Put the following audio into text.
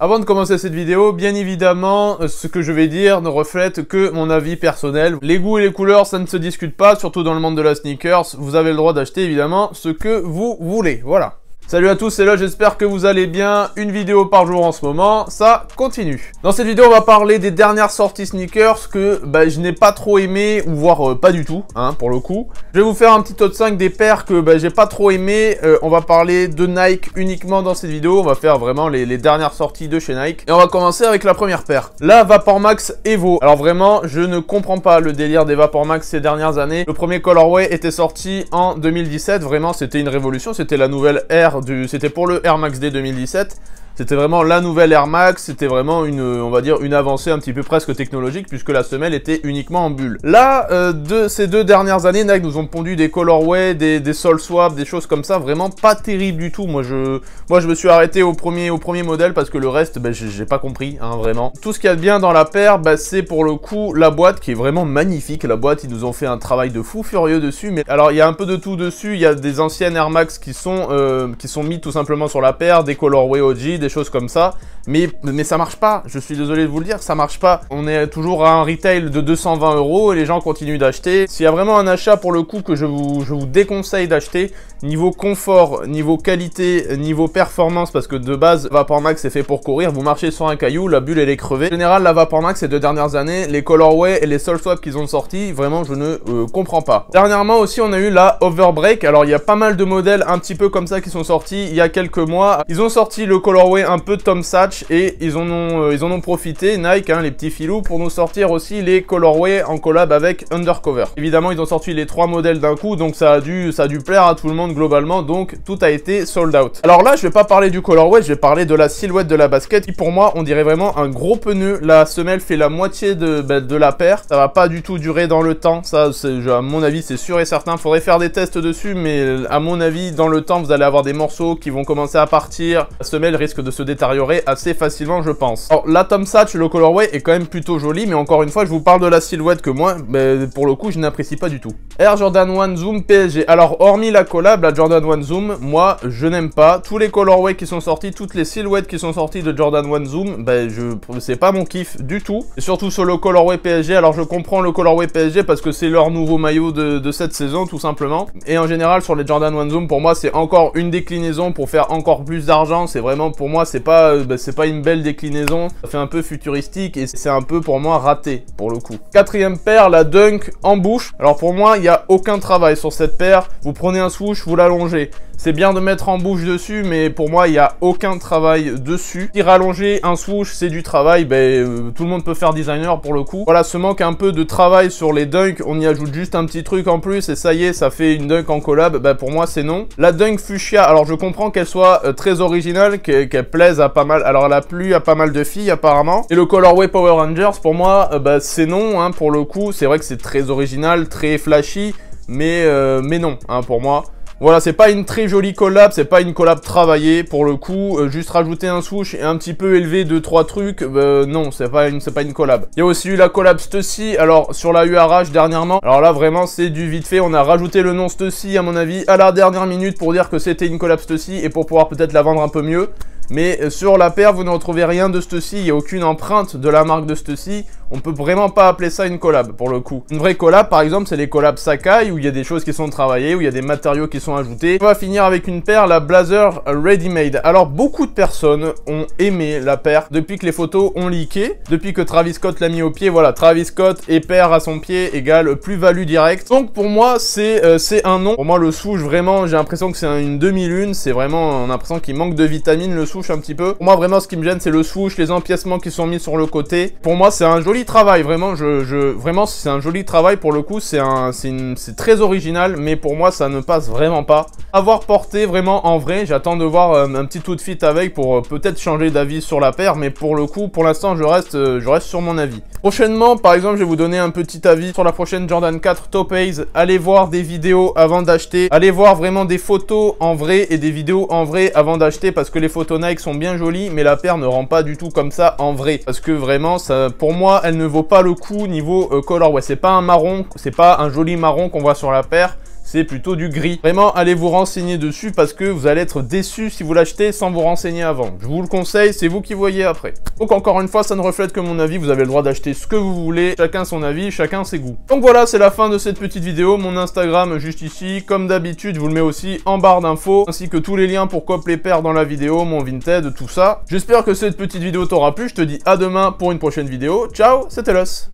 Avant de commencer cette vidéo, bien évidemment, ce que je vais dire ne reflète que mon avis personnel. Les goûts et les couleurs, ça ne se discute pas, surtout dans le monde de la sneakers. Vous avez le droit d'acheter évidemment ce que vous voulez, voilà. Salut à tous, c'est là, j'espère que vous allez bien. Une vidéo par jour en ce moment, ça continue. Dans cette vidéo, on va parler des dernières sorties sneakers que je n'ai pas trop aimé, ou voire pas du tout, hein, pour le coup. Je vais vous faire un petit top 5 des paires que j'ai pas trop aimé. On va parler de Nike uniquement dans cette vidéo. On va faire vraiment les dernières sorties de chez Nike. Et on va commencer avec la première paire, la Vapor Max Evo. Alors vraiment, je ne comprends pas le délire des Vapor Max ces dernières années. Le premier colorway était sorti en 2017. Vraiment, c'était une révolution. C'était la nouvelle ère. C'était pour le Air Max Day 2017. C'était vraiment la nouvelle Air Max, c'était vraiment on va dire une avancée un petit peu presque technologique puisque la semelle était uniquement en bulle. Là, ces deux dernières années, Nike nous ont pondu des colorways, des sol swap, des choses comme ça, vraiment pas terrible du tout. Moi je me suis arrêté au premier modèle parce que le reste, j'ai pas compris, hein, vraiment. Tout ce qu'il y a de bien dans la paire, c'est pour le coup la boîte qui est vraiment magnifique. La boîte, ils nous ont fait un travail de fou furieux dessus. Mais alors, il y a un peu de tout dessus. Il y a des anciennes Air Max qui sont mis tout simplement sur la paire, des colorways OG, des choses comme ça, mais ça marche pas. Je suis désolé de vous le dire, ça marche pas. On est toujours à un retail de 220 € et les gens continuent d'acheter. S'il y a vraiment un achat pour le coup que je vous déconseille d'acheter, niveau confort, niveau qualité, niveau performance, parce que de base Vapor Max c'est fait pour courir, vous marchez sur un caillou, la bulle elle est crevée. En général, la Vapor Max ces deux dernières années, les colorways et les sol swap qu'ils ont sortis, vraiment je ne comprends pas. Dernièrement aussi on a eu la Overbreak. Alors il y a pas mal de modèles un petit peu comme ça qui sont sortis il y a quelques mois. Ils ont sorti le colorway un peu Tom Sachs et ils en ont profité, Nike, hein, les petits filous, pour nous sortir aussi les colorways en collab avec Undercover. Évidemment ils ont sorti les trois modèles d'un coup, donc ça a dû plaire à tout le monde globalement, donc tout a été sold out. Alors là je vais pas parler du colorway, je vais parler de la silhouette de la basket qui pour moi on dirait vraiment un gros pneu. La semelle fait la moitié de la paire, ça va pas du tout durer dans le temps, ça à mon avis c'est sûr et certain. Faudrait faire des tests dessus, mais à mon avis dans le temps vous allez avoir des morceaux qui vont commencer à partir, la semelle risque de se détériorer assez facilement je pense. Alors la Tom Sachs, le colorway est quand même plutôt joli, mais encore une fois je vous parle de la silhouette que moi pour le coup je n'apprécie pas du tout. Air Jordan 1 Zoom PSG. Alors hormis la collab, la Jordan 1 Zoom, moi je n'aime pas. Tous les colorways qui sont sortis, toutes les silhouettes qui sont sorties de Jordan 1 Zoom, c'est pas mon kiff du tout. Et surtout sur le colorway PSG. Alors je comprends le colorway PSG parce que c'est leur nouveau maillot de cette saison tout simplement. Et en général sur les Jordan 1 Zoom, pour moi c'est encore une déclinaison pour faire encore plus d'argent. C'est vraiment pour moi c'est pas une belle déclinaison. Ça fait un peu futuristique et c'est un peu pour moi raté pour le coup. Quatrième paire, la Dunk en bouche. Alors pour moi il n'y a aucun travail sur cette paire. Vous prenez un swoosh, vous l'allongez. C'est bien de mettre en bouche dessus, mais pour moi, il n'y a aucun travail dessus. Si rallonger un swoosh, c'est du travail, tout le monde peut faire designer pour le coup. Voilà, ce manque un peu de travail sur les dunks, on y ajoute juste un petit truc en plus et ça y est, ça fait une dunk en collab. Pour moi, c'est non. La dunk fuchsia, alors je comprends qu'elle soit très originale, qu'elle plaise à pas mal. Alors elle a plu à pas mal de filles apparemment. Et le colorway Power Rangers, pour moi, c'est non, hein, pour le coup. C'est vrai que c'est très original, très flashy, mais non, hein, pour moi. Voilà, c'est pas une très jolie collab, c'est pas une collab travaillée pour le coup, juste rajouter un swoosh et un petit peu élever 2-3 trucs, non, c'est pas une collab. Il y a aussi eu la collab Stussy, alors sur la URH dernièrement, alors là vraiment c'est du vite fait, on a rajouté le nom Stussy à mon avis à la dernière minute pour dire que c'était une collab Stussy et pour pouvoir peut-être la vendre un peu mieux. Mais sur la paire, vous ne retrouvez rien de Stussy, il n'y a aucune empreinte de la marque de Stussy. On peut vraiment pas appeler ça une collab pour le coup. Une vraie collab par exemple, c'est les collabs Sacai où il y a des choses qui sont travaillées, où il y a des matériaux qui sont ajoutés. On va finir avec une paire, la Blazer Ready Made. Alors beaucoup de personnes ont aimé la paire depuis que les photos ont leaké, depuis que Travis Scott l'a mis au pied. Voilà, Travis Scott et paire à son pied égale plus-value directe. Donc pour moi c'est un non. Pour moi le swoosh vraiment, j'ai l'impression que c'est une demi-lune. C'est vraiment, on a l'impression qu'il manque de vitamines le swoosh un petit peu. Pour moi vraiment ce qui me gêne c'est le swoosh, les empiècements qui sont mis sur le côté. Pour moi c'est un joli travail, vraiment, vraiment c'est un joli travail pour le coup, c'est très original, mais pour moi ça ne passe vraiment pas. Avoir porté vraiment en vrai, j'attends de voir un petit outfit avec pour peut-être changer d'avis sur la paire, mais pour le coup, pour l'instant je reste sur mon avis. Prochainement, par exemple, je vais vous donner un petit avis sur la prochaine Jordan 4 Topaz. Allez voir des vidéos avant d'acheter, allez voir vraiment des photos en vrai et des vidéos en vrai avant d'acheter, parce que les photos Nike sont bien jolies, mais la paire ne rend pas du tout comme ça en vrai, parce que vraiment, ça, pour moi, elle ne vaut pas le coup niveau colorway. C'est pas un marron, c'est pas un joli marron qu'on voit sur la paire. c'est plutôt du gris. Vraiment, allez vous renseigner dessus parce que vous allez être déçus si vous l'achetez sans vous renseigner avant. Je vous le conseille, c'est vous qui voyez après. Donc encore une fois, ça ne reflète que mon avis, vous avez le droit d'acheter ce que vous voulez, chacun son avis, chacun ses goûts. Donc voilà, c'est la fin de cette petite vidéo, mon Instagram juste ici, comme d'habitude, je vous le mets aussi en barre d'infos, ainsi que tous les liens pour coop les paires dans la vidéo, mon Vinted, tout ça. J'espère que cette petite vidéo t'aura plu, je te dis à demain pour une prochaine vidéo. Ciao, c'était Los.